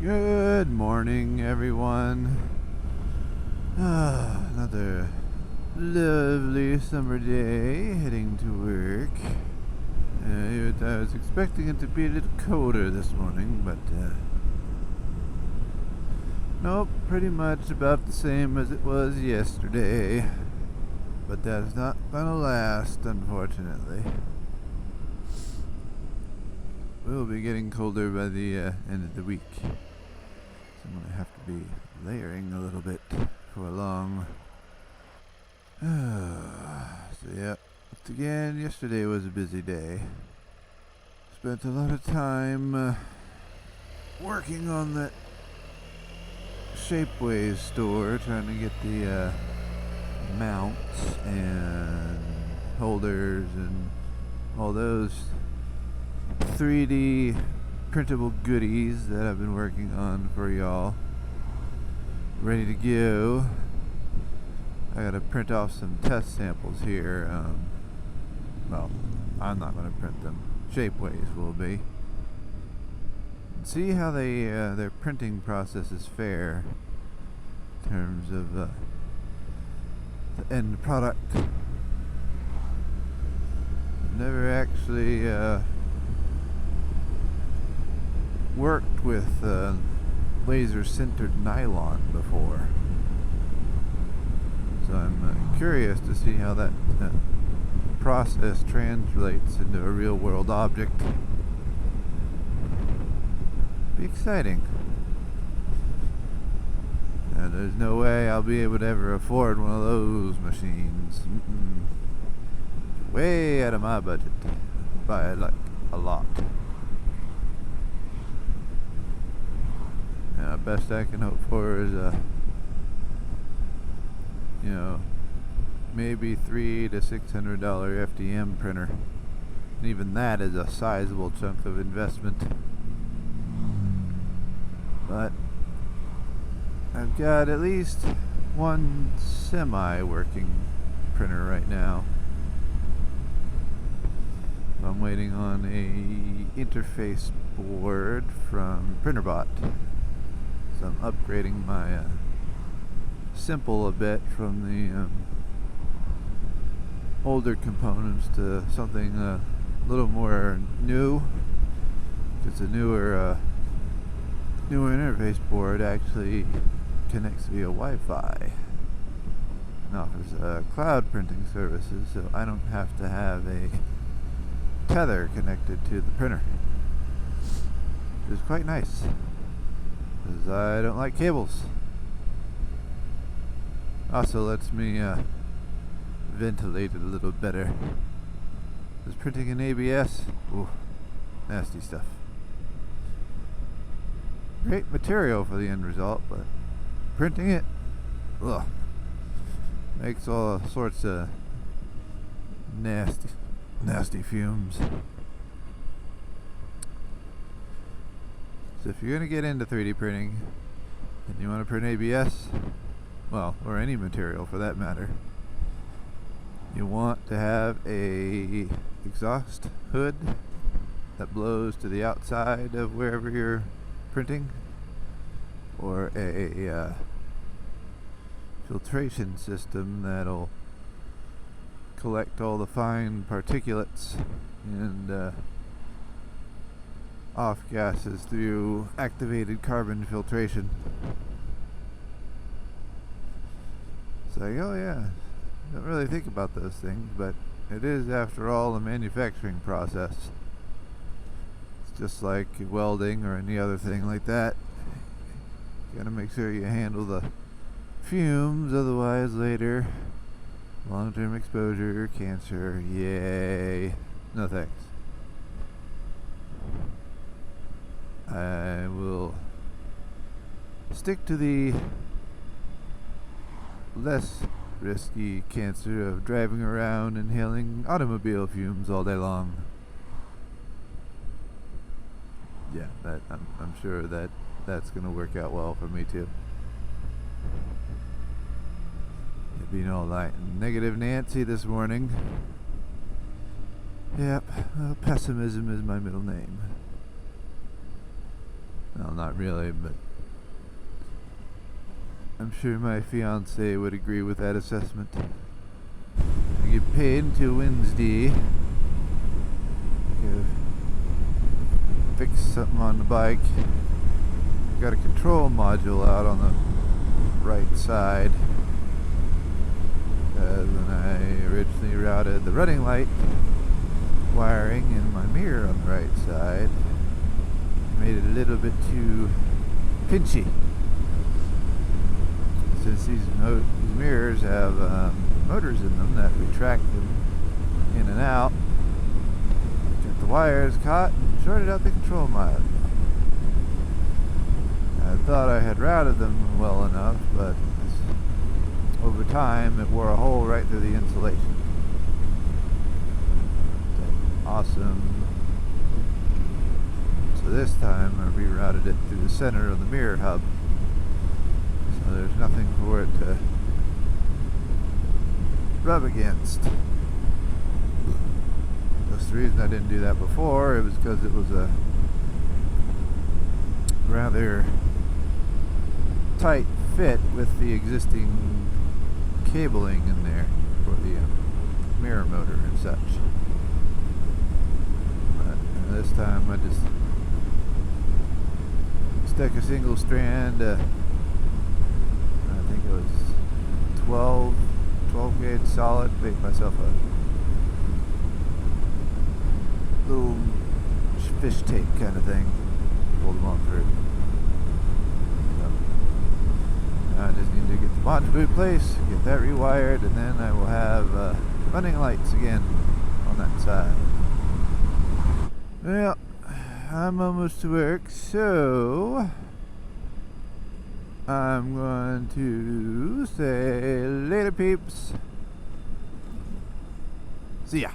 Good morning, everyone. Another lovely summer day, heading to work. I was expecting it to be a little colder this morning, but nope, pretty much about the same as it was yesterday. But that's not gonna last, unfortunately. We'll be getting colder by the end of the week. So I'm gonna have to be layering a little bit for long. So yeah, once again, yesterday was a busy day. Spent a lot of time working on that Shapeways store, trying to get the mounts and holders and all those 3D printable goodies that I've been working on for y'all ready to go. I gotta print off some test samples here. Well, I'm not gonna print them. Shapeways will be. And see how they their printing processes fare in terms of the end product. Never actually worked with laser sintered nylon before, so I'm curious to see how that process translates into a real world object. Be exciting. And there's no way I'll be able to ever afford one of those machines. Way out of my budget by like a lot. Best I can hope for is maybe $300 to $600 FDM printer, and even that is a sizable chunk of investment. But I've got at least one semi-working printer right now. I'm waiting on a interface board from PrinterBot. So I'm upgrading my Simple a bit from the older components to something a little more new. It's a newer interface board actually connects via Wi-Fi and offers cloud printing services, so I don't have to have a tether connected to the printer, which is quite nice because I don't like cables. Also lets me ventilate it a little better. Is printing in ABS? Ooh, nasty stuff. Great material for the end result, but printing it, ugh, makes all sorts of nasty fumes. So if you're going to get into 3D printing and you want to print ABS, well, or any material for that matter, you want to have a exhaust hood that blows to the outside of wherever you're printing, or a filtration system that'll collect all the fine particulates and off gases through activated carbon filtration. It's like, oh yeah, don't really think about those things, but it is, after all, a manufacturing process. It's just like welding or any other thing like that. You gotta make sure you handle the fumes, otherwise later, long-term exposure, cancer, yay. No thanks. I will stick to the less risky cancer of driving around inhaling automobile fumes all day long. Yeah, I'm sure that's going to work out well for me too. Being all like negative Nancy this morning. Yep, well, pessimism is my middle name. Well, not really, but I'm sure my fiance would agree with that assessment. I get paid until Wednesday to fix something on the bike. Got a control module out on the right side. When I originally routed the running light wiring in my mirror on the right side, made it a little bit too pinchy. Since these mirrors have motors in them that retract them in and out, got the wires caught and shorted out the control module. I thought I had routed them well enough, but over time it wore a hole right through the insulation. Awesome. So this time I rerouted it through the center of the mirror hub. So there's nothing for it to rub against. That's the reason I didn't do that before. It was because it was a rather tight fit with the existing cabling in there for the mirror motor and such. But this time I just stuck a single strand, I think it was 12 gauge solid, made myself a little fish tape kind of thing, pulled them on through. I just need to get the module in place, get that rewired, and then I will have running lights again on that side. Well, I'm almost to work, so I'm going to say later, peeps. See ya.